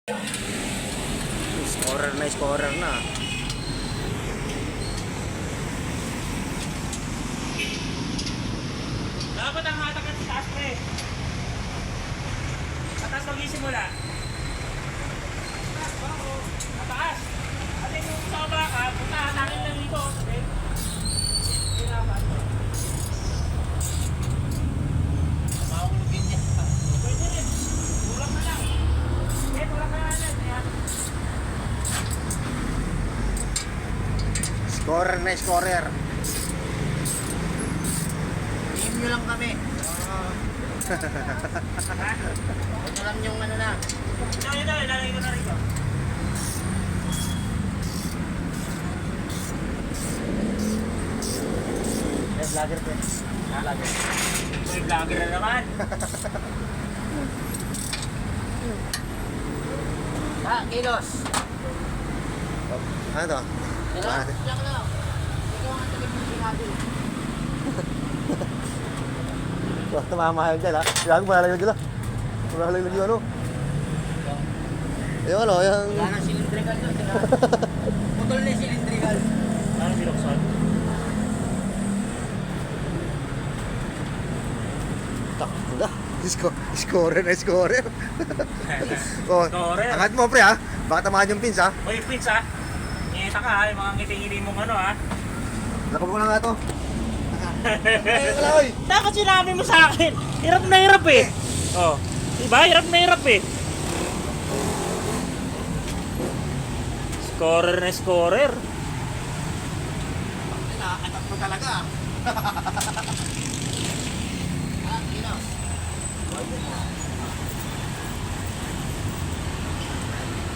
Scorer na. Dapat ang hatak at taas, pre. Mataas mag-isimula. Mataas. At yung sobra ka, punta hatakin lang dito. Sabi. Hirapan. Mahulugin niya. Pwede rin. Tulak na lang. Tulak na lang. Ayan. Scorer. Team nyo lang kami. Huwag lang yung ano na. Ilalagay ko na rito. Vlogger po. Vlogger. May vlogger na naman. Kilos. Ano to? Yan lang. Ikaw ang tagapagin natin. Tumamahal dyan ha. Gago malalaglag dyan ha. Malalaglag yung ano. Yung ano, yung... Wala nang silindrical doon. Putol na yung silindrical. Ano binuksan? Takbo na. Scorer. Oh, Scorer. angat mo pre ha. Baka tamahan yung pins ha. Uy, Prince ha. Ngita ka ha, yung mga ngiti-ngiti mong ano ha. Lakab ko na nga to. Ay, wala oy. Dapat sinabi mo sa akin. Hirap na hirap eh. Oh. Diba? Hirap na hirap eh. Scorer. Nakakatak mo talaga. Kilos.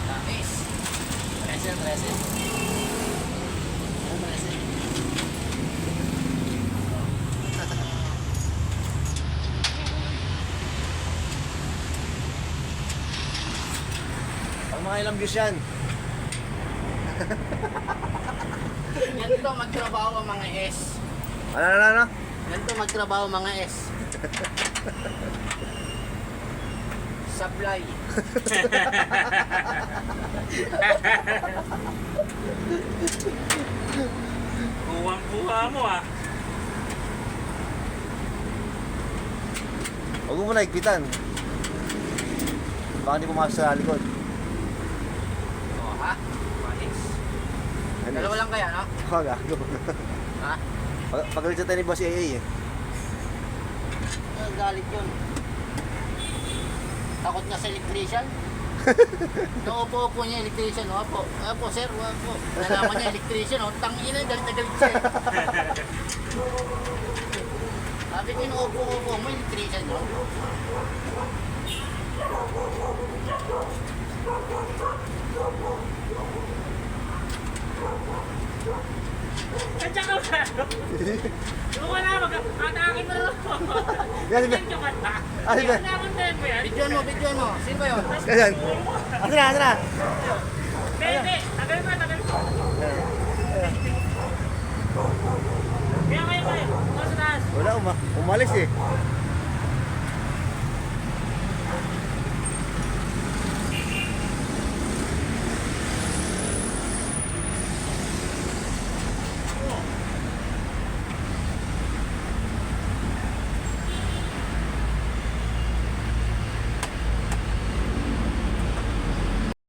Tapis. Resin. Ang mga ilang views yan. Ganito magtrabaho ang mga S. Ano? Ganito magtrabaho ang mga S. Supply. Buwang-buwa mo ah. Huwag mo muna higpitan. Baka hindi pumasok sa likod. Oh, ha? Manis. Ano? Dalawa lang kaya, no? Oh, gago. Ha? Pagalit sa tayo ni Boss AA eh. Galit yun. Takot nga sa electrician. Naupo-upo niya electrician. Opo, sir. Opo. Nalaman niya electrician. Tangina, galit na galit siya. Sabi ko, naupo-upo mo electrician. No? Kantsa ka ba? Doon ka na, mag-atakin mo rin ako. Yan, yan. Kantsa ka na. Ano ba? Kailangan mo yan. Bidyon mo. Sino ba yun? Ganyan. Ano na? Hindi. Tagal mo. Kaya kayo. Sa taas. Wala, umalis eh.